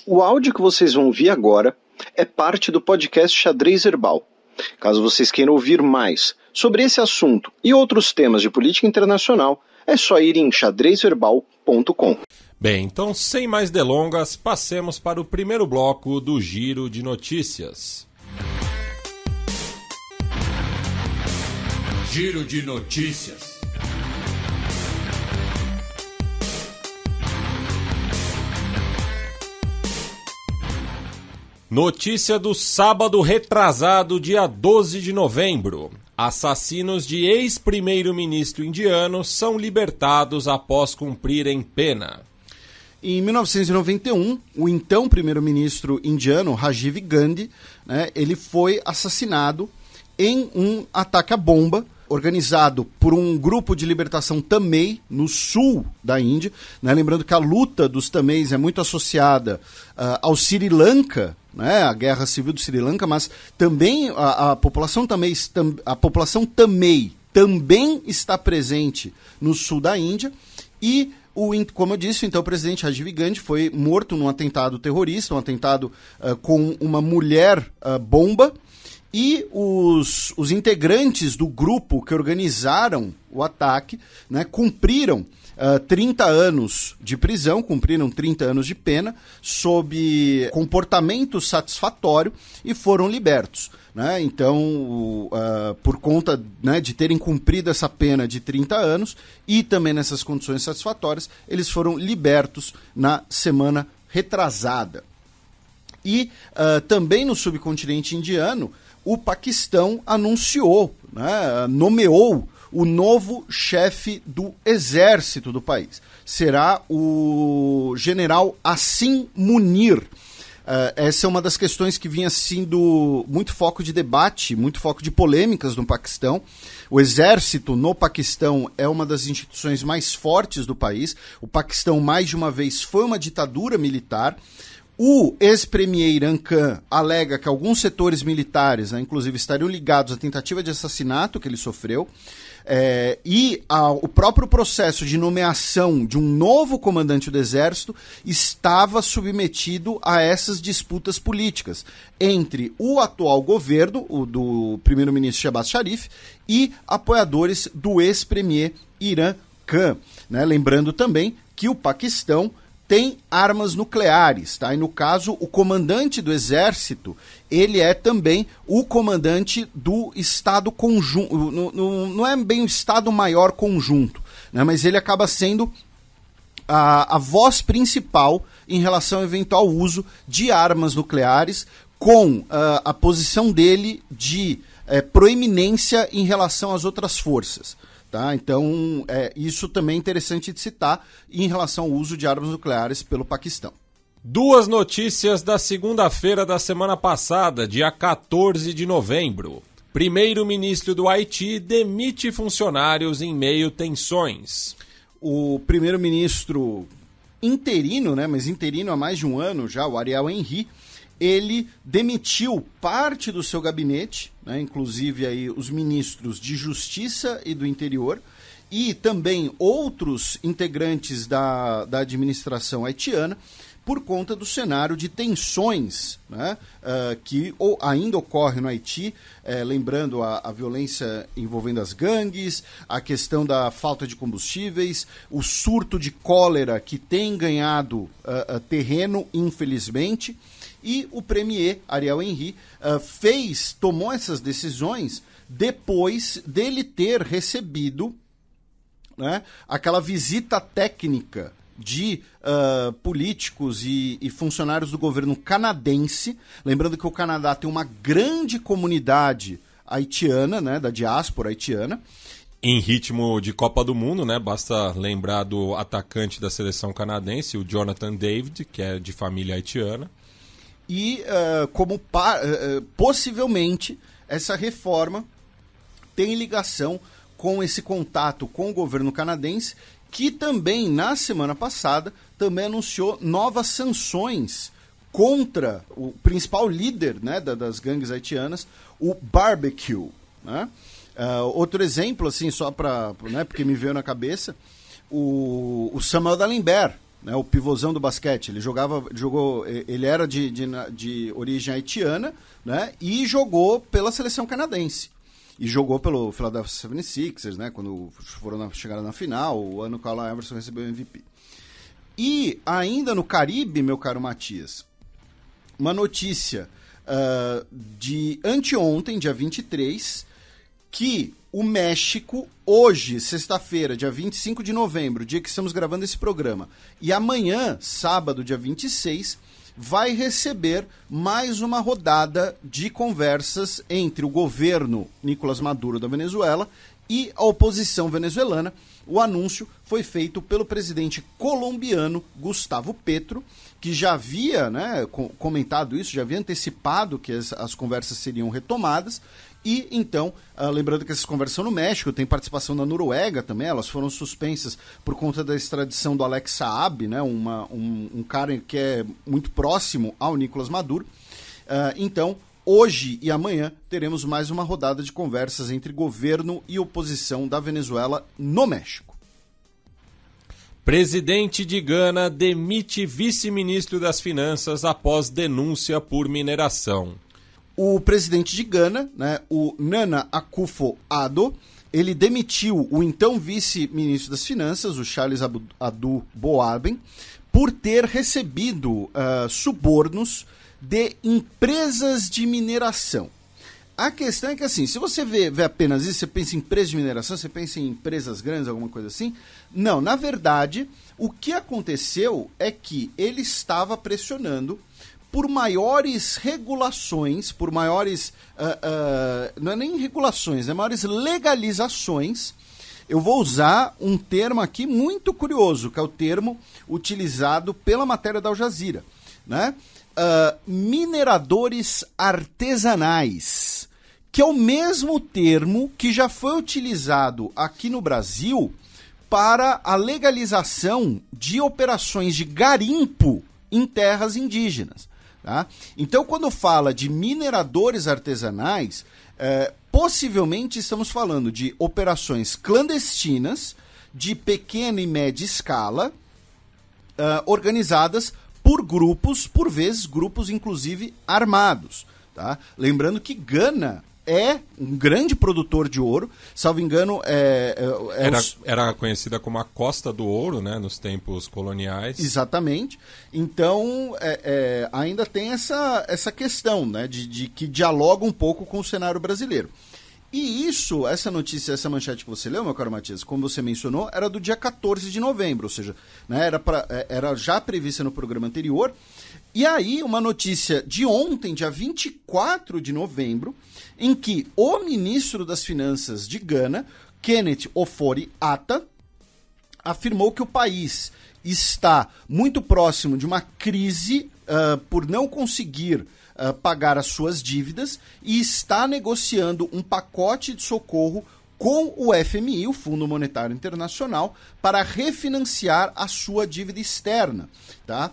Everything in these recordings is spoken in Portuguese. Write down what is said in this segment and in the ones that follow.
O áudio que vocês vão ouvir agora é parte do podcast Xadrez Herbal. Caso vocês queiram ouvir mais sobre esse assunto e outros temas de política internacional, é só ir em xadrezverbal.com. Bem, então sem mais delongas, passemos para o primeiro bloco do Giro de Notícias. Giro de Notícias. Notícia do sábado retrasado, dia 12 de novembro. Assassinos de ex-primeiro-ministro indiano são libertados após cumprirem pena. Em 1991, o então primeiro-ministro indiano, Rajiv Gandhi, ele foi assassinado em um ataque à bomba organizado por um grupo de libertação Tamil no sul da Índia. Lembrando que a luta dos Tamils é muito associada ao Sri Lanka, a guerra civil do Sri Lanka, mas também a população Tamil também está presente no sul da Índia. E, como eu disse, então, o presidente Rajiv Gandhi foi morto num atentado terrorista, um atentado com uma mulher bomba. E os integrantes do grupo que organizaram o ataque cumpriram 30 anos de prisão, cumpriram 30 anos de pena, sob comportamento satisfatório e foram libertos. Então, por conta de terem cumprido essa pena de 30 anos e também nessas condições satisfatórias, eles foram libertos na semana retrasada. E também no subcontinente indiano, o Paquistão nomeou o novo chefe do exército do país. Será o general Asim Munir. Essa é uma das questões que vinha sendo muito foco de debate, muito foco de polêmicas no Paquistão. O exército no Paquistão é uma das instituições mais fortes do país. O Paquistão, mais de uma vez, foi uma ditadura militar. O ex-premier Imran Khan alega que alguns setores militares, inclusive, estariam ligados à tentativa de assassinato que ele sofreu. O próprio processo de nomeação de um novo comandante do exército estava submetido a essas disputas políticas entre o atual governo, o do primeiro-ministro Shehbaz Sharif, e apoiadores do ex-premier Imran Khan. Lembrando também que o Paquistão tem armas nucleares, E no caso, o comandante do exército, ele é também o comandante do Estado Conjunto, não é bem o Estado-Maior Conjunto, mas ele acaba sendo a voz principal em relação ao eventual uso de armas nucleares, com a posição dele de proeminência em relação às outras forças. Então, isso também é interessante de citar em relação ao uso de armas nucleares pelo Paquistão. Duas notícias da segunda-feira da semana passada, dia 14 de novembro. Primeiro-ministro do Haiti demite funcionários em meio a tensões. O primeiro-ministro interino, mas interino há mais de um ano já, o Ariel Henry, ele demitiu parte do seu gabinete, inclusive aí os ministros de Justiça e do Interior, e também outros integrantes da administração haitiana, por conta do cenário de tensões que ainda ocorre no Haiti, lembrando a violência envolvendo as gangues, a questão da falta de combustíveis, o surto de cólera que tem ganhado terreno, infelizmente. E o premier Ariel Henry tomou essas decisões depois dele ter recebido aquela visita técnica de políticos e funcionários do governo canadense. Lembrando que o Canadá tem uma grande comunidade haitiana, da diáspora haitiana. Em ritmo de Copa do Mundo, basta lembrar do atacante da seleção canadense, o Jonathan David, que é de família haitiana. E possivelmente essa reforma tem ligação com esse contato com o governo canadense, que também, na semana passada, também anunciou novas sanções contra o principal líder das gangues haitianas, o Barbecue. Outro exemplo, assim, só porque me veio na cabeça, o Samuel D'Alembert, né, o pivôzão do basquete. Ele era de origem haitiana, né, e jogou pela seleção canadense. E jogou pelo Philadelphia 76ers, né, quando chegaram na final, o ano que o Allen Iverson recebeu o MVP. E ainda no Caribe, meu caro Matias, uma notícia de anteontem, dia 23, que o México, hoje, sexta-feira, dia 25 de novembro, dia que estamos gravando esse programa, e amanhã, sábado, dia 26, vai receber mais uma rodada de conversas entre o governo Nicolás Maduro da Venezuela e a oposição venezuelana. O anúncio foi feito pelo presidente colombiano Gustavo Petro, que já havia, né, comentado isso, já havia antecipado que as conversas seriam retomadas. E então, lembrando que essas conversas são no México, tem participação da Noruega também, elas foram suspensas por conta da extradição do Alex Saab, né, um cara que é muito próximo ao Nicolás Maduro. Então, hoje e amanhã teremos mais uma rodada de conversas entre governo e oposição da Venezuela no México. Presidente de Gana demite vice-ministro das Finanças após denúncia por mineração. O presidente de Gana, né, o Nana Akufo-Addo, ele demitiu o então vice-ministro das Finanças, o Charles Adu Boaben, por ter recebido subornos de empresas de mineração. A questão é que, assim, se você vê apenas isso, você pensa em empresas de mineração, você pensa em empresas grandes, alguma coisa assim. Não, na verdade, o que aconteceu é que ele estava pressionando por maiores regulações, por maiores, não é nem regulações, é maiores legalizações. Eu vou usar um termo aqui muito curioso, que é o termo utilizado pela matéria da Al Jazeera, né? Mineradores artesanais, que é o mesmo termo que já foi utilizado aqui no Brasil para a legalização de operações de garimpo em terras indígenas. Tá? Então, quando fala de mineradores artesanais, possivelmente estamos falando de operações clandestinas, de pequena e média escala, organizadas por grupos, por vezes grupos inclusive armados. Tá? Lembrando que Gana é um grande produtor de ouro, salvo engano... Era conhecida como a Costa do Ouro, né, nos tempos coloniais. Exatamente. Então, ainda tem essa questão, né, de que dialoga um pouco com o cenário brasileiro. E isso, essa notícia, essa manchete que você leu, meu caro Matias, como você mencionou, era do dia 14 de novembro, ou seja, né, era já prevista no programa anterior. E aí, uma notícia de ontem, dia 24 de novembro, em que o ministro das Finanças de Gana, Kenneth Ofori-Atta, afirmou que o país está muito próximo de uma crise por não conseguir pagar as suas dívidas e está negociando um pacote de socorro com o FMI, o Fundo Monetário Internacional, para refinanciar a sua dívida externa, tá?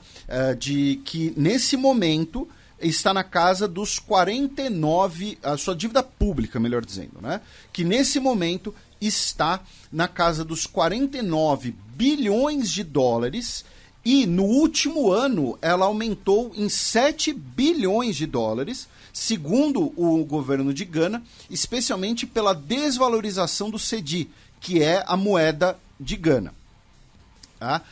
De que nesse momento está na casa dos 49, a sua dívida pública, melhor dizendo, né? Que nesse momento está na casa dos 49 bilhões de dólares e no último ano ela aumentou em 7 bilhões de dólares, segundo o governo de Gana, especialmente pela desvalorização do cedi, que é a moeda de Gana. Tá?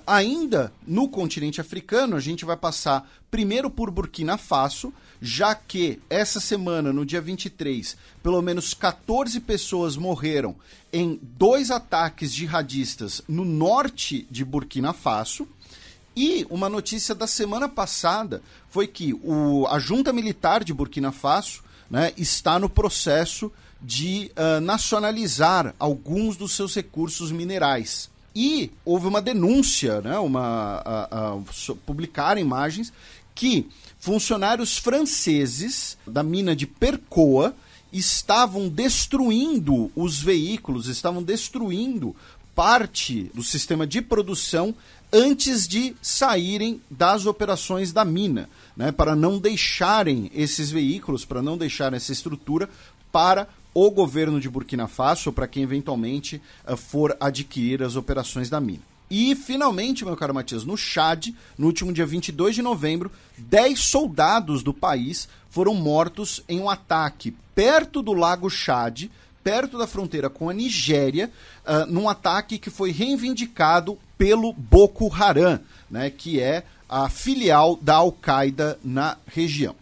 Ainda no continente africano, a gente vai passar primeiro por Burkina Faso, já que essa semana, no dia 23, pelo menos 14 pessoas morreram em 2 ataques jihadistas no norte de Burkina Faso. E uma notícia da semana passada foi que a junta militar de Burkina Faso, né, está no processo de nacionalizar alguns dos seus recursos minerais. E houve uma denúncia, né, publicaram imagens que funcionários franceses da mina de Percoa estavam destruindo os veículos, estavam destruindo parte do sistema de produção antes de saírem das operações da mina, né, para não deixarem esses veículos, para não deixarem essa estrutura para o governo de Burkina Faso, ou para quem eventualmente for adquirir as operações da mina. E, finalmente, meu caro Matias, no Chad, no último dia 22 de novembro, 10 soldados do país foram mortos em um ataque perto do Lago Chad, perto da fronteira com a Nigéria, num ataque que foi reivindicado pelo Boko Haram, né, que é a filial da Al-Qaeda na região.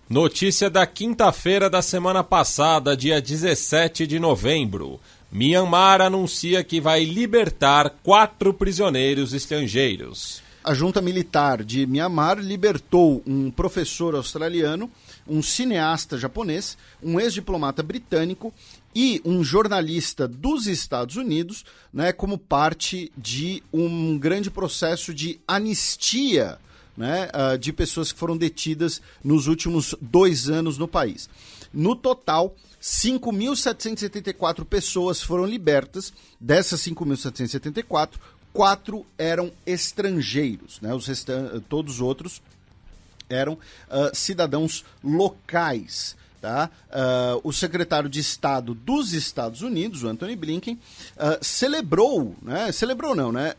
Notícia da quinta-feira da semana passada, dia 17 de novembro. Myanmar anuncia que vai libertar 4 prisioneiros estrangeiros. A junta militar de Myanmar libertou um professor australiano, um cineasta japonês, um ex-diplomata britânico e um jornalista dos Estados Unidos, né, como parte de um grande processo de anistia, né, de pessoas que foram detidas nos últimos 2 anos no país. No total, 5.774 pessoas foram libertas. Dessas 5.774, 4 eram estrangeiros, né? Todos os outros eram cidadãos locais. Tá? O secretário de Estado dos Estados Unidos, o Antony Blinken, celebrou, né? Celebrou não, né?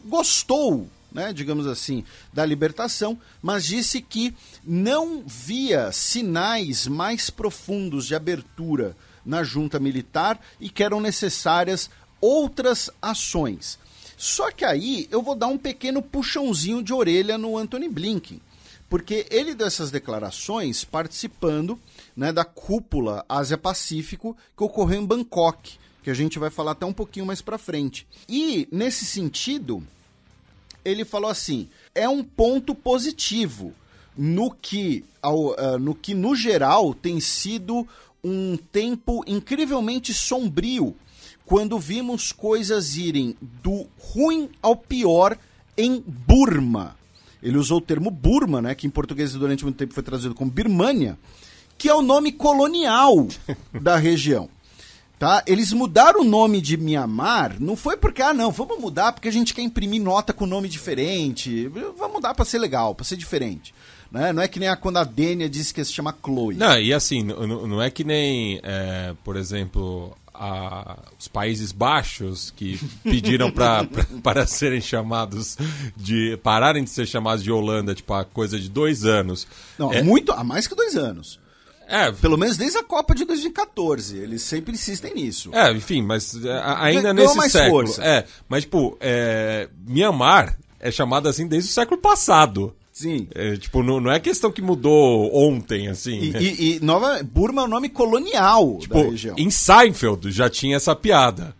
Gostou, né, digamos assim, da libertação, mas disse que não via sinais mais profundos de abertura na junta militar e que eram necessárias outras ações. Só que aí eu vou dar um pequeno puxãozinho de orelha no Antony Blinken, porque ele deu essas declarações participando, né, da cúpula Ásia-Pacífico que ocorreu em Bangkok, que a gente vai falar até um pouquinho mais pra frente. E, nesse sentido, ele falou assim, é um ponto positivo no que no geral tem sido um tempo incrivelmente sombrio quando vimos coisas irem do ruim ao pior em Burma. Ele usou o termo Burma, né, que em português durante muito tempo foi traduzido como Birmânia, que é o nome colonial da região. Tá? Eles mudaram o nome de Myanmar, não foi porque, vamos mudar porque a gente quer imprimir nota com nome diferente, vamos mudar para ser legal, para ser diferente. Né? Não é que nem quando a Dênia disse que se chama Chloe. Não, e assim, não é que nem, por exemplo, os Países Baixos que pediram para serem chamados pararem de ser chamados de Holanda, tipo, a coisa de 2 anos. Não, há mais que 2 anos. Pelo menos desde a Copa de 2014, eles sempre insistem nisso. Enfim, mas ainda nesse mais século. Força. Mas, tipo, Myanmar é chamado assim desde o século passado. Sim. Não é questão que mudou ontem, assim. Burma é o nome colonial da região. Em Seinfeld já tinha essa piada.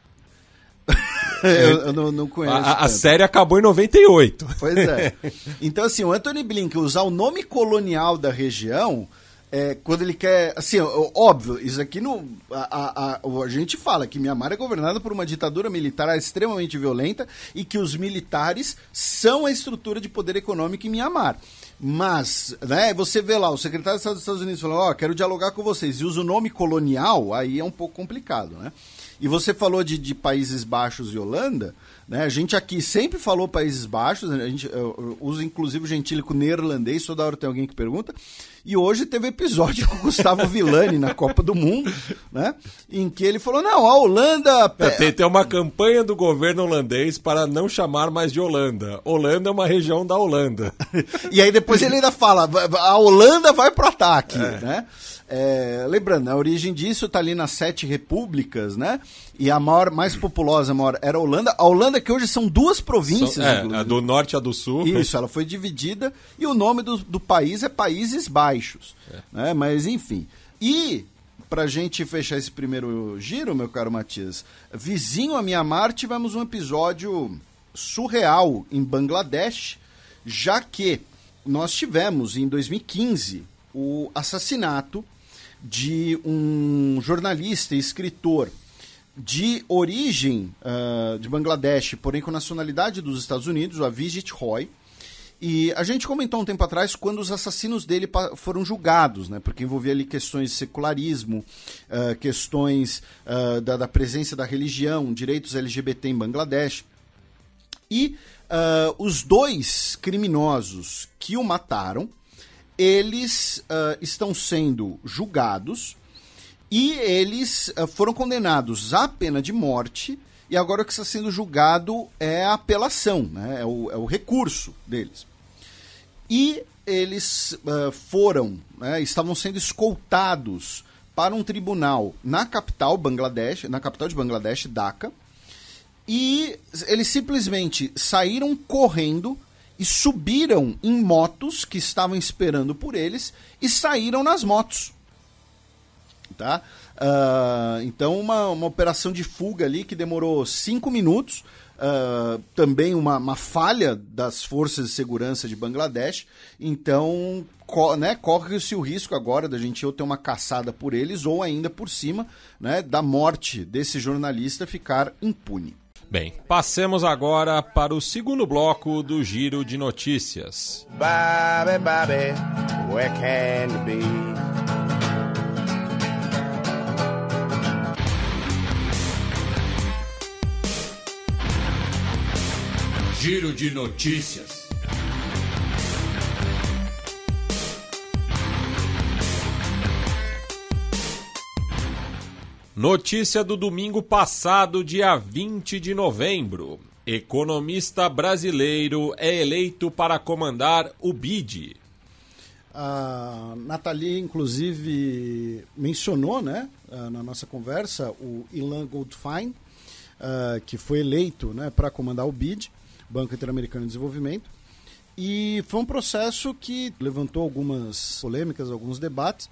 Eu não conheço. A série acabou em 98. Pois é. Então, assim, o Antony Blinken usar o nome colonial da região... quando ele quer... Assim, óbvio, isso aqui a gente fala que Myanmar é governada por uma ditadura militar extremamente violenta e que os militares são a estrutura de poder econômico em Myanmar. Mas, né, você vê lá, o secretário de Estado dos Estados Unidos falando, quero dialogar com vocês, e usa o nome colonial, aí é um pouco complicado, né? E você falou de Países Baixos e Holanda, né? A gente aqui sempre falou Países Baixos, a gente usa inclusive o gentílico neerlandês, toda hora tem alguém que pergunta. E hoje teve episódio com o Gustavo Villani na Copa do Mundo, né? Em que ele falou, não, a Holanda... Tem uma campanha do governo holandês para não chamar mais de Holanda. Holanda é uma região da Holanda. E aí depois ele ainda fala, a Holanda vai pro ataque, né? Lembrando, a origem disso está ali nas 7 repúblicas, né? E a mais populosa era a Holanda. A Holanda que hoje são 2 províncias. A do norte e a do sul. Isso, ela foi dividida e o nome do país é Países Baixos. Né? Mas enfim. E, pra gente fechar esse primeiro giro, meu caro Matias, vizinho a Myanmar, tivemos um episódio surreal em Bangladesh, já que nós tivemos em 2015 o assassinato de um jornalista e escritor de origem de Bangladesh, porém com nacionalidade dos Estados Unidos, o Avijit Roy. E a gente comentou um tempo atrás quando os assassinos dele foram julgados, né, porque envolvia ali questões de secularismo, questões da presença da religião, direitos LGBT em Bangladesh. E os 2 criminosos que o mataram, eles estão sendo julgados e eles foram condenados à pena de morte e agora o que está sendo julgado é a apelação, né? É o recurso deles. E eles estavam sendo escoltados para um tribunal na capital de Bangladesh, Dhaka, e eles simplesmente saíram correndo e subiram em motos que estavam esperando por eles e saíram nas motos. Tá? Então uma operação de fuga ali que demorou 5 minutos, também uma falha das forças de segurança de Bangladesh. Então corre-se o risco agora da gente ou ter uma caçada por eles ou ainda por cima, né, da morte desse jornalista ficar impune. Bem, passemos agora para o segundo bloco do Giro de Notícias. Bobby, where can you be? Giro de Notícias. Notícia do domingo passado, dia 20 de novembro. Economista brasileiro é eleito para comandar o BID. A Nathalie, inclusive, mencionou, né, na nossa conversa, o Ilan Goldfein, que foi eleito, né, para comandar o BID, Banco Interamericano de Desenvolvimento. E foi um processo que levantou algumas polêmicas, alguns debates,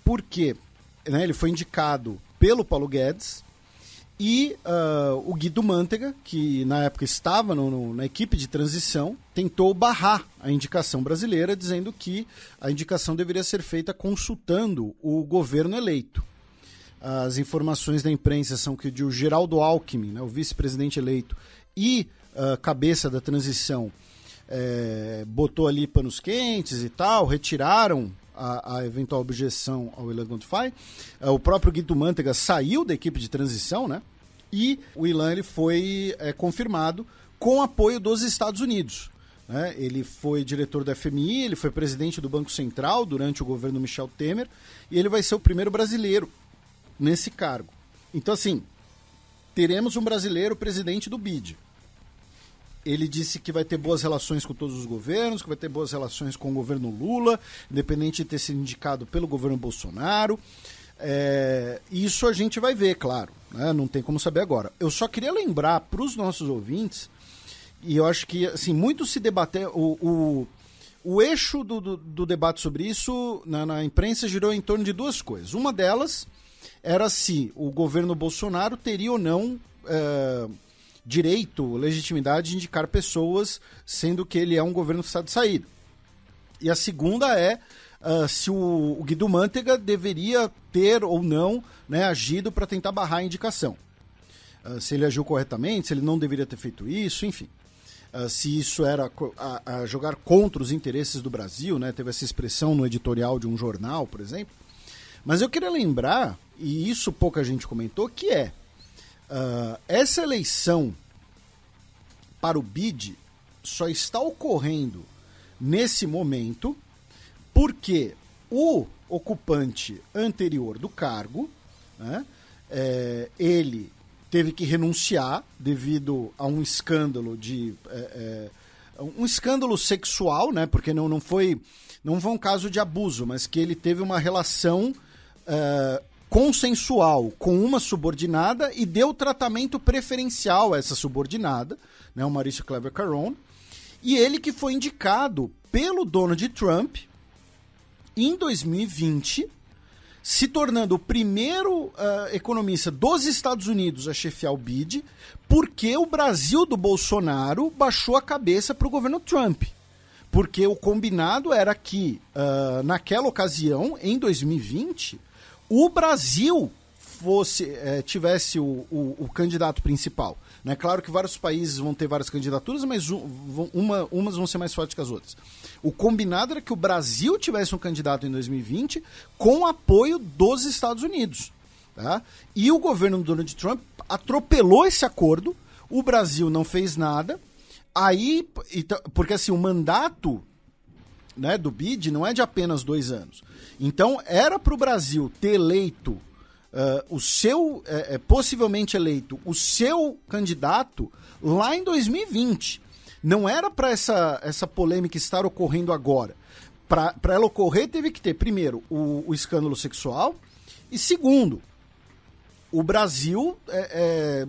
porque, né, ele foi indicado pelo Paulo Guedes e o Guido Mantega, que na época estava na equipe de transição, tentou barrar a indicação brasileira, dizendo que a indicação deveria ser feita consultando o governo eleito. As informações da imprensa são que o Geraldo Alckmin, né, o vice-presidente eleito, e cabeça da transição, botou ali panos quentes e tal, retiraram a eventual objeção ao Ilan Goldfein. O próprio Guido Mantega saiu da equipe de transição, né? E o Ilan ele foi confirmado com apoio dos Estados Unidos. Né? Ele foi diretor da FMI, ele foi presidente do Banco Central durante o governo Michel Temer, e ele vai ser o primeiro brasileiro nesse cargo. Então, assim, teremos um brasileiro presidente do BID. Ele disse que vai ter boas relações com todos os governos, que vai ter boas relações com o governo Lula, independente de ter sido indicado pelo governo Bolsonaro. Isso a gente vai ver, claro, né? Não tem como saber agora. Eu só queria lembrar para os nossos ouvintes, e eu acho que assim, muito se debater, o eixo do debate sobre isso na imprensa girou em torno de duas coisas. Uma delas era se o governo Bolsonaro teria ou não direito, legitimidade de indicar pessoas, sendo que ele é um governo que está de saída. E a segunda é se o Guido Mantega deveria ter ou não, né, agido para tentar barrar a indicação. Se ele agiu corretamente, se ele não deveria ter feito isso, enfim. Se isso era a jogar contra os interesses do Brasil, né, teve essa expressão no editorial de um jornal, por exemplo. Mas eu queria lembrar, e isso pouca gente comentou, que essa eleição para o BID só está ocorrendo nesse momento porque o ocupante anterior do cargo, né, ele teve que renunciar devido a um escândalo um escândalo sexual, né, porque não foi um caso de abuso, mas que ele teve uma relação consensual com uma subordinada e deu tratamento preferencial a essa subordinada, né, o Maurício Clever Caron, e ele que foi indicado pelo Donald Trump em 2020, se tornando o primeiro economista dos Estados Unidos a chefiar o BID, porque o Brasil do Bolsonaro baixou a cabeça para o governo Trump. Porque o combinado era que, naquela ocasião, em 2020, o Brasil tivesse o candidato principal. Né? Claro que vários países vão ter várias candidaturas, mas umas vão ser mais fortes que as outras. O combinado era que o Brasil tivesse um candidato em 2020 com apoio dos Estados Unidos. Tá? E o governo do Donald Trump atropelou esse acordo, o Brasil não fez nada, porque assim, o mandato, né, do BID não é de apenas 2 anos. Então, era para o Brasil ter eleito o seu, possivelmente eleito, o seu candidato lá em 2020. Não era para essa polêmica estar ocorrendo agora. Para ela ocorrer, teve que ter, primeiro, o escândalo sexual, e segundo, o Brasil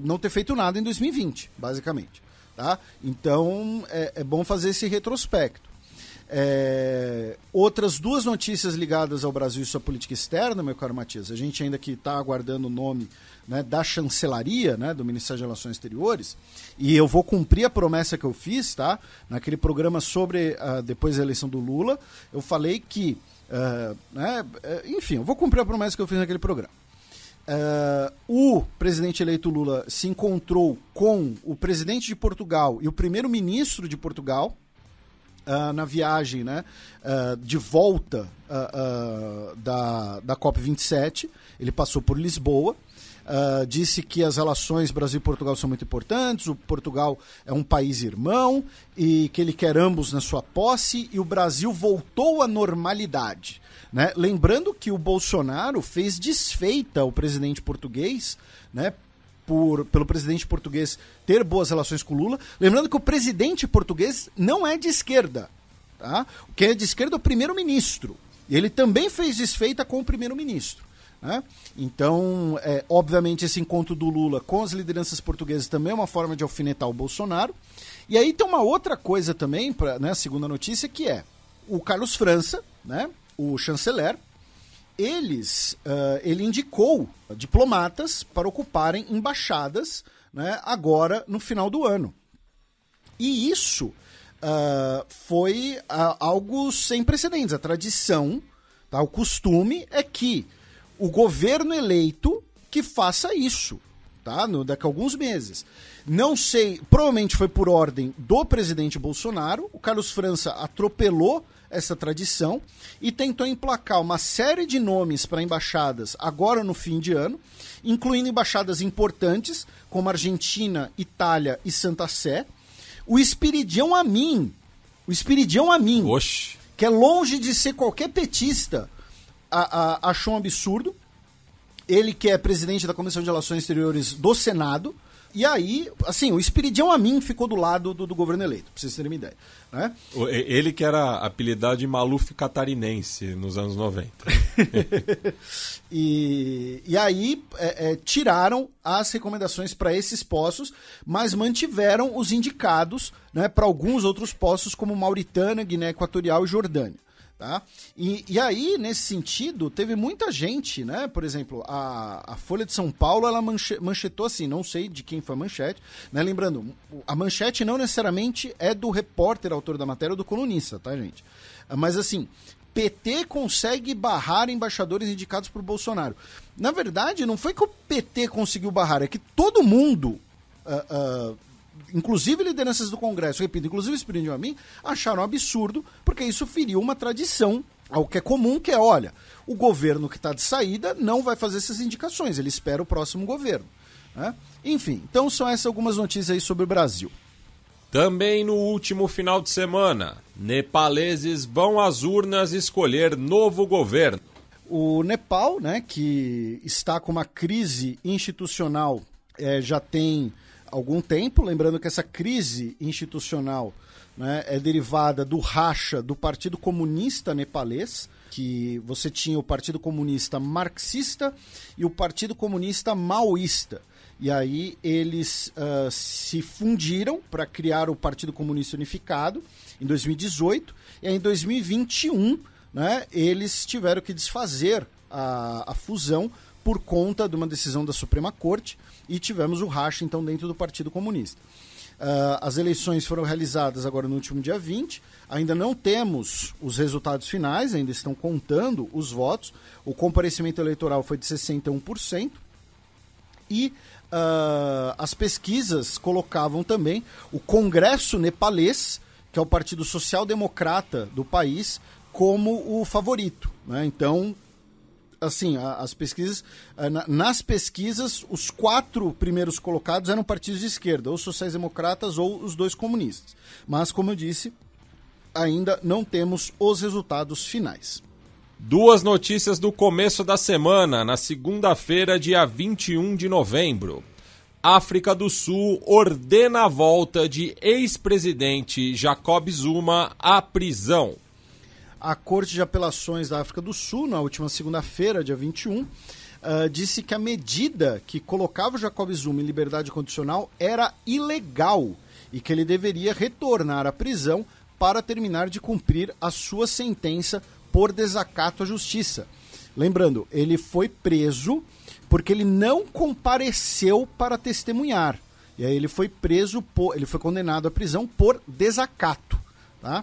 não ter feito nada em 2020, basicamente. Tá? Então, é bom fazer esse retrospecto. Outras duas notícias ligadas ao Brasil e sua política externa, meu caro Matias. A gente ainda que está aguardando o nome, né, da chancelaria, né, do Ministério de Relações Exteriores, e eu vou cumprir a promessa que eu fiz, tá? Naquele programa sobre depois da eleição do Lula, eu falei que, enfim, eu vou cumprir a promessa que eu fiz naquele programa. O presidente eleito Lula se encontrou com o presidente de Portugal e o primeiro-ministro de Portugal na viagem, né, de volta da COP27. Ele passou por Lisboa, disse que as relações Brasil e Portugal são muito importantes, o Portugal é um país irmão e que ele quer ambos na sua posse, e o Brasil voltou à normalidade. Né? Lembrando que o Bolsonaro fez desfeita ao presidente português, né, pelo presidente português ter boas relações com o Lula. Lembrando que o presidente português não é de esquerda. Tá? Quem é de esquerda é o primeiro-ministro. E ele também fez desfeita com o primeiro-ministro. Né? Então, obviamente, esse encontro do Lula com as lideranças portuguesas também é uma forma de alfinetar o Bolsonaro. E aí tem uma outra coisa também, né, a segunda notícia, que é o Carlos França, né, o chanceler, ele indicou diplomatas para ocuparem embaixadas, né, agora no final do ano. E isso foi algo sem precedentes. A tradição, tá, o costume é que o governo eleito que faça isso, tá, daqui a alguns meses. Não sei, provavelmente foi por ordem do presidente Bolsonaro. O Carlos França atropelou essa tradição e tentou emplacar uma série de nomes para embaixadas agora no fim de ano, incluindo embaixadas importantes como Argentina, Itália e Santa Sé. O Espiridião Amin, Oxi. Que é longe de ser qualquer petista, achou um absurdo. Ele que é presidente da Comissão de Relações Exteriores do Senado. E aí, assim, o Espiridião Amin ficou do lado do governo eleito, pra vocês terem uma ideia. Né? Ele que era apelidado de Maluf catarinense nos anos 90. E aí tiraram as recomendações para esses postos, mas mantiveram os indicados, né, para alguns outros postos, como Mauritânia, Guiné Equatorial e Jordânia. Tá? E aí, nesse sentido, teve muita gente, né? Por exemplo, a Folha de São Paulo, ela manchetou assim, não sei de quem foi a manchete, né? Lembrando, a manchete não necessariamente é do repórter, autor da matéria, ou do colunista, tá, gente? Mas assim, PT consegue barrar embaixadores indicados por Bolsonaro. Na verdade, não foi que o PT conseguiu barrar, é que todo mundo... inclusive lideranças do Congresso, repito, inclusive o Espírito a mim, acharam absurdo, porque isso feriu uma tradição, algo que é comum, que é, olha, o governo que está de saída não vai fazer essas indicações, ele espera o próximo governo. Né? Enfim, então são essas algumas notícias aí sobre o Brasil. Também no último final de semana, nepaleses vão às urnas escolher novo governo. O Nepal, né, que está com uma crise institucional já tem algum tempo, lembrando que essa crise institucional, né, é derivada do racha do Partido Comunista Nepalês, que você tinha o Partido Comunista Marxista e o Partido Comunista Maoísta. E aí eles se fundiram para criar o Partido Comunista Unificado em 2018, e aí em 2021, né, eles tiveram que desfazer a fusão por conta de uma decisão da Suprema Corte, e tivemos o racha, então, dentro do Partido Comunista. As eleições foram realizadas agora no último dia 20, ainda não temos os resultados finais, ainda estão contando os votos, o comparecimento eleitoral foi de 61%, e as pesquisas colocavam também o Congresso Nepalês, que é o Partido Social Democrata do país, como o favorito. Né? Então, assim, nas pesquisas, os 4 primeiros colocados eram partidos de esquerda, ou sociais-democratas ou os 2 comunistas. Mas, como eu disse, ainda não temos os resultados finais. Duas notícias do começo da semana, na segunda-feira, dia 21 de novembro. África do Sul ordena a volta de ex-presidente Jacob Zuma à prisão. A Corte de Apelações da África do Sul, na última segunda-feira, dia 21, disse que a medida que colocava o Jacob Zuma em liberdade condicional era ilegal e que ele deveria retornar à prisão para terminar de cumprir a sua sentença por desacato à justiça. Lembrando, ele foi preso porque ele não compareceu para testemunhar. E aí ele foi preso, ele foi condenado à prisão por desacato. Tá?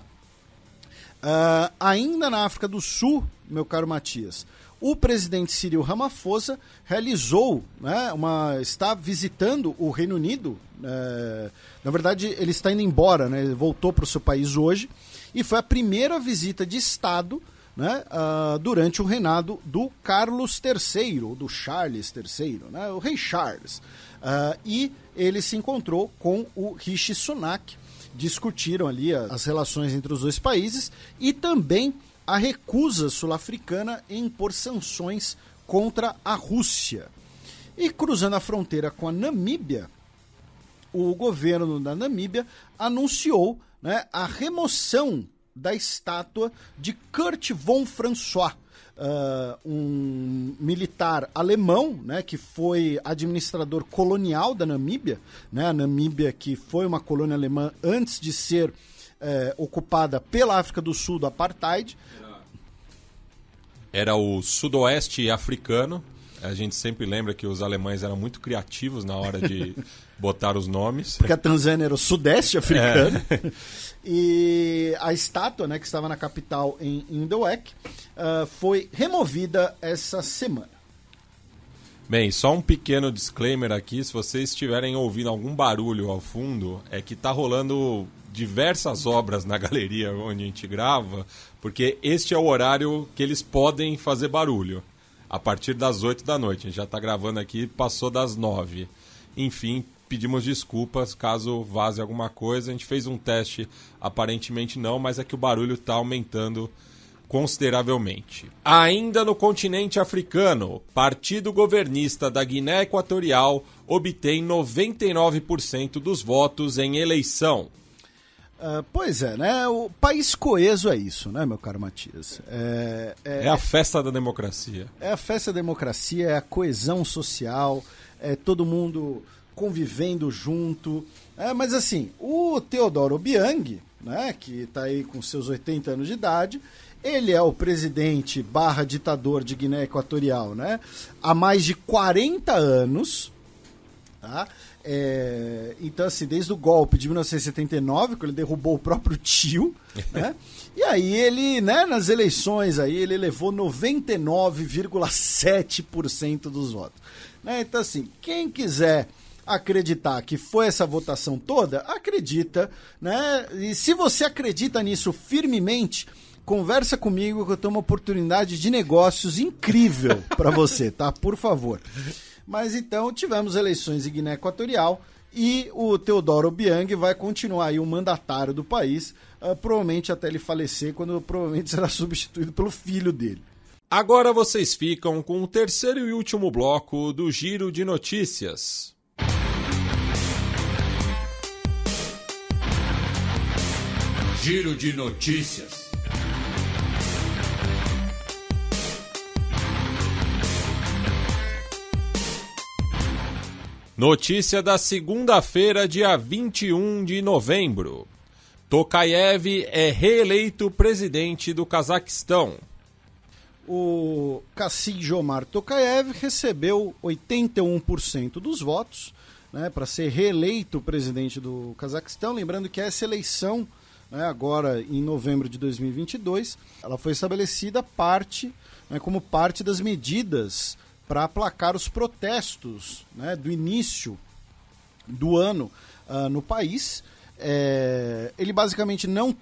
Ainda na África do Sul, meu caro Matias, o presidente Cyril Ramaphosa realizou, está visitando o Reino Unido. Na verdade, ele está indo embora, né? Ele voltou para o seu país hoje. E foi a primeira visita de Estado, né, durante o reinado do Carlos III, ou do Charles III, né, o rei Charles. E ele se encontrou com o Rishi Sunak, discutiram ali as relações entre os dois países e também a recusa sul-africana em impor sanções contra a Rússia. E cruzando a fronteira com a Namíbia, o governo da Namíbia anunciou, né, a remoção da estátua de Kurt von François, um militar alemão, né, que foi administrador colonial da Namíbia, né, a Namíbia que foi uma colônia alemã antes de ser ocupada pela África do Sul do Apartheid. Era o sudoeste africano. A gente sempre lembra que os alemães eram muito criativos na hora de botar os nomes. Porque a Tanzânia era o sudeste africano. E a estátua, né, que estava na capital em Windhoek, foi removida essa semana. Bem, só um pequeno disclaimer aqui. Se vocês estiverem ouvindo algum barulho ao fundo, é que está rolando diversas obras na galeria onde a gente grava, porque este é o horário que eles podem fazer barulho. A partir das 8 da noite. A gente já está gravando aqui, passou das 9. Enfim, pedimos desculpas caso vaze alguma coisa. A gente fez um teste, aparentemente não, mas é que o barulho está aumentando consideravelmente. Ainda no continente africano, partido governista da Guiné Equatorial obtém 99% dos votos em eleição. Pois é, né? O país coeso é isso, né, meu caro Matias? É a festa da democracia. É a festa da democracia, é a coesão social, é todo mundo convivendo junto. Mas assim, o Teodoro Obiang, né, que está aí com seus 80 anos de idade, ele é o presidente / ditador de Guiné Equatorial, né, há mais de 40 anos, tá? Então, assim, desde o golpe de 1979, quando ele derrubou o próprio tio, né? E aí ele, né, nas eleições aí, ele levou 99,7% dos votos. Né? Então, assim, quem quiser acreditar que foi essa votação toda, acredita, né? E se você acredita nisso firmemente, conversa comigo que eu tenho uma oportunidade de negócios incrível para você, tá? Por favor. Mas então tivemos eleições em Guiné Equatorial e o Teodoro Obiang vai continuar aí o mandatário do país, provavelmente até ele falecer, quando provavelmente será substituído pelo filho dele. Agora vocês ficam com o terceiro e último bloco do Giro de Notícias. Giro de Notícias. Notícia da segunda-feira, dia 21 de novembro. Tokayev é reeleito presidente do Cazaquistão. O Kassym-Jomart Tokayev recebeu 81% dos votos, né, para ser reeleito presidente do Cazaquistão. Lembrando que essa eleição, né, agora em novembro de 2022, ela foi estabelecida como parte das medidas para aplacar os protestos, né, do início do ano no país. Ele basicamente não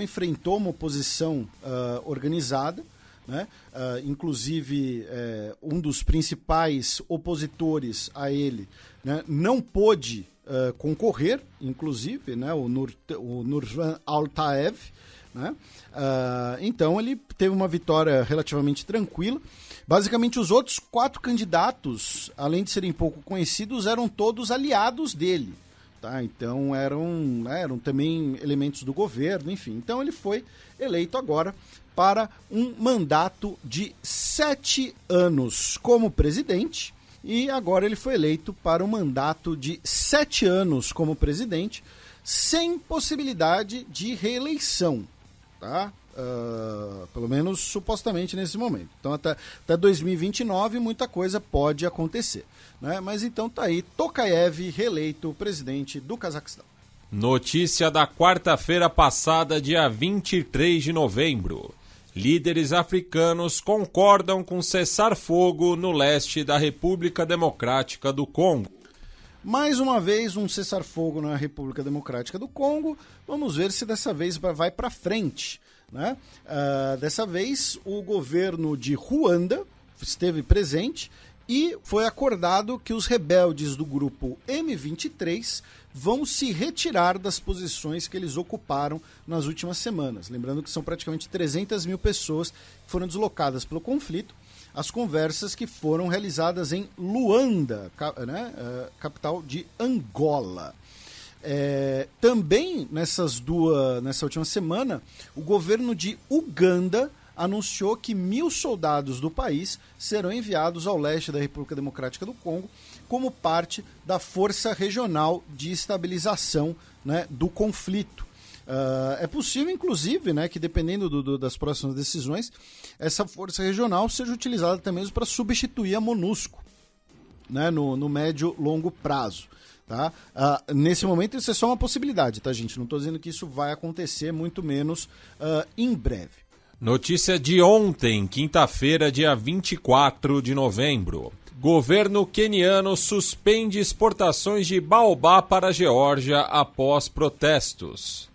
enfrentou uma oposição organizada, né? Inclusive um dos principais opositores a ele, né, não pôde concorrer, inclusive, né, o Nursultan Altaev, né? Então ele teve uma vitória relativamente tranquila. Basicamente, os outros 4 candidatos, além de serem pouco conhecidos, eram todos aliados dele. Tá? Então eram também elementos do governo, enfim. Então ele foi eleito agora para um mandato de 7 anos como presidente, e agora ele foi eleito para um mandato de 7 anos como presidente, sem possibilidade de reeleição, tá? Pelo menos supostamente nesse momento. Então até 2029 muita coisa pode acontecer, né? Mas então tá aí, Tokayev reeleito presidente do Cazaquistão. Notícia da quarta-feira passada, dia 23 de novembro. Líderes africanos concordam com cessar-fogo no leste da República Democrática do Congo. Mais uma vez, um cessar-fogo na República Democrática do Congo. Vamos ver se dessa vez vai para frente, né? Dessa vez, o governo de Ruanda esteve presente e foi acordado que os rebeldes do grupo M23 vão se retirar das posições que eles ocuparam nas últimas semanas. Lembrando que são praticamente 300 mil pessoas que foram deslocadas pelo conflito. As conversas que foram realizadas em Luanda, né, capital de Angola. Também nessa última semana, o governo de Uganda anunciou que 1.000 soldados do país serão enviados ao leste da República Democrática do Congo como parte da Força Regional de Estabilização, né, do conflito. É possível, inclusive, né, que dependendo das próximas decisões, essa força regional seja utilizada também para substituir a MONUSCO, né, no médio longo prazo. Tá? Nesse momento isso é só uma possibilidade, tá, gente? Não estou dizendo que isso vai acontecer, muito menos em breve. Notícia de ontem, quinta-feira, dia 24 de novembro. Governo queniano suspende exportações de baobá para a Geórgia após protestos.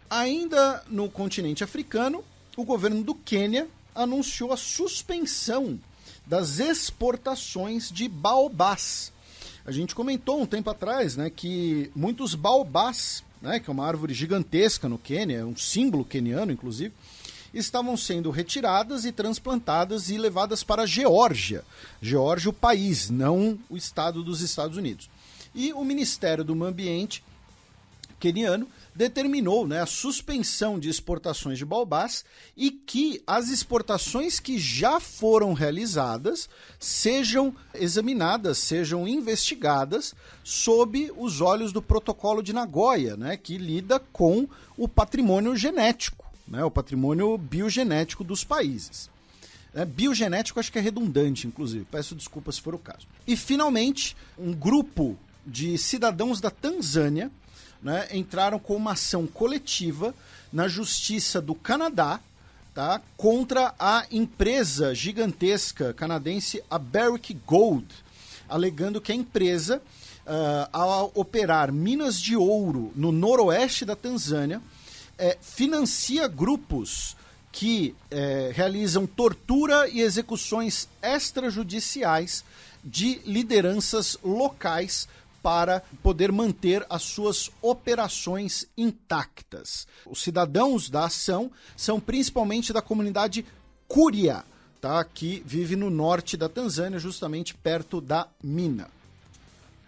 Ainda no continente africano, o governo do Quênia anunciou a suspensão das exportações de baobás. A gente comentou um tempo atrás, né, que muitos baobás, né, que é uma árvore gigantesca no Quênia, um símbolo queniano, inclusive, estavam sendo retiradas e transplantadas e levadas para a Geórgia. Geórgia, o país, não o estado dos Estados Unidos. E o Ministério do Meio Ambiente queniano determinou, né, a suspensão de exportações de baobás e que as exportações que já foram realizadas sejam examinadas, sejam investigadas sob os olhos do Protocolo de Nagoya, né, que lida com o patrimônio genético, né, o patrimônio biogenético dos países. Biogenético acho que é redundante, inclusive, peço desculpas se for o caso. E, finalmente, um grupo de cidadãos da Tanzânia, né, entraram com uma ação coletiva na Justiça do Canadá, tá, contra a empresa gigantesca canadense, a Barrick Gold, alegando que a empresa, ao operar minas de ouro no noroeste da Tanzânia, financia grupos que realizam tortura e execuções extrajudiciais de lideranças locais para poder manter as suas operações intactas. Os cidadãos da ação são principalmente da comunidade Kuria, tá, que vive no norte da Tanzânia, justamente perto da mina.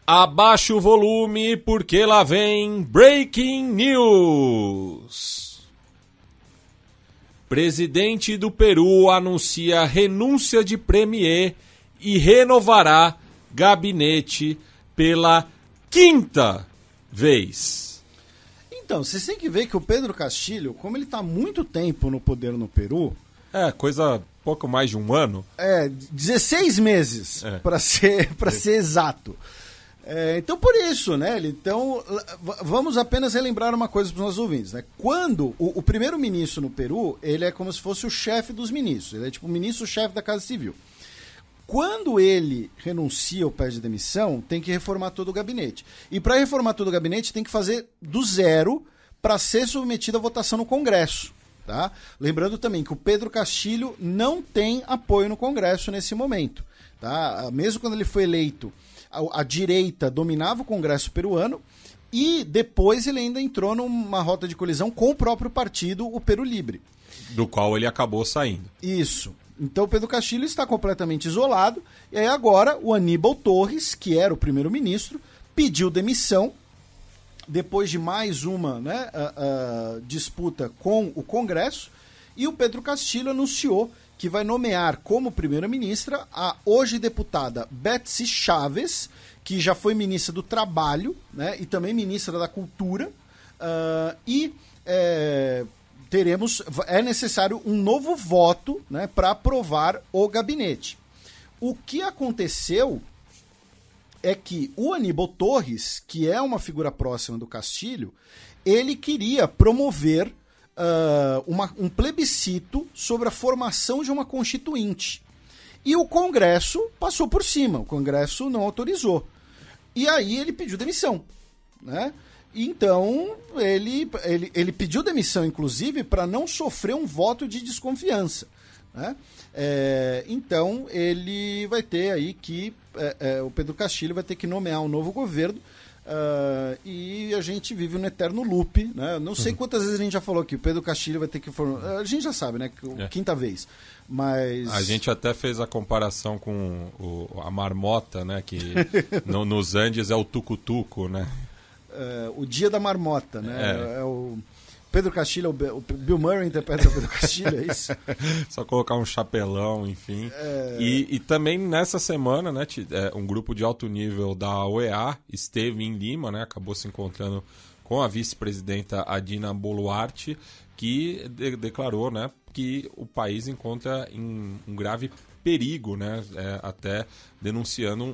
Abaixa o volume, porque lá vem Breaking News. Presidente do Peru anuncia renúncia de premier e renovará gabinete pela 5ª vez. Então, vocês têm que ver que o Pedro Castilho, como ele está há muito tempo no poder no Peru... coisa pouco mais de um ano. 16 meses, para ser exato. Então, por isso, né? Então, vamos apenas relembrar uma coisa para os nossos ouvintes, né? Quando o primeiro-ministro no Peru, ele é como se fosse o chefe dos ministros, ele é tipo o ministro-chefe da Casa Civil. Quando ele renuncia ou pede demissão, tem que reformar todo o gabinete. E para reformar todo o gabinete, tem que fazer do zero para ser submetido à votação no Congresso. Tá? Lembrando também que o Pedro Castilho não tem apoio no Congresso nesse momento. Tá? Mesmo quando ele foi eleito, a direita dominava o Congresso peruano E depois ele ainda entrou numa rota de colisão com o próprio partido, o Peru Libre. Do qual ele acabou saindo. Isso. Então o Pedro Castillo está completamente isolado. E aí agora o Aníbal Torres, que era o primeiro-ministro, pediu demissão depois de mais uma, né, disputa com o Congresso. E o Pedro Castillo anunciou que vai nomear como primeira-ministra a hoje deputada Betsy Chaves, que já foi ministra do Trabalho, né, e também ministra da Cultura, é necessário um novo voto, né, para aprovar o gabinete. O que aconteceu é que o Aníbal Torres, que é uma figura próxima do Castillo, ele queria promover um plebiscito sobre a formação de uma constituinte. E o Congresso passou por cima, o Congresso não autorizou. E aí ele pediu demissão, né? Então ele pediu demissão, inclusive, para não sofrer um voto de desconfiança, né? Então ele vai ter aí que o Pedro Castillo vai ter que nomear um novo governo. E a gente vive um eterno loop, né? Não sei quantas vezes a gente já falou que o Pedro Castillo vai ter que formar. A gente já sabe, né? Quinta vez. Mas a gente até fez a comparação com a marmota, né? Que nos Andes é o tucutuco, né? O dia da marmota, né? É o Pedro Castillo, o Bill Murray interpreta o Pedro Castillo, é isso? Só colocar um chapelão, enfim. E também nessa semana, né, um grupo de alto nível da OEA esteve em Lima, né, acabou se encontrando com a vice-presidenta Adina Boluarte, que declarou, né, que o país encontra em um grave perigo, né, até denunciando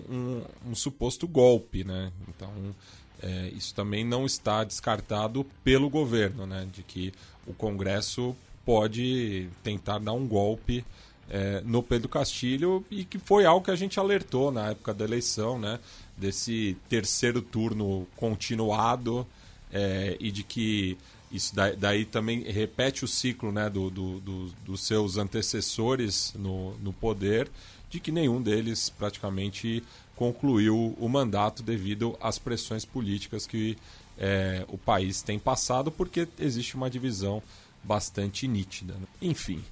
um suposto golpe, né. Então isso também não está descartado pelo governo, né, de que o Congresso pode tentar dar um golpe no Pedro Castillo, e que foi algo que a gente alertou na época da eleição, né, desse terceiro turno continuado, e de que isso daí também repete o ciclo, né, dos seus antecessores no poder, de que nenhum deles praticamente concluiu o mandato devido às pressões políticas que o país tem passado, porque existe uma divisão bastante nítida, né? Enfim,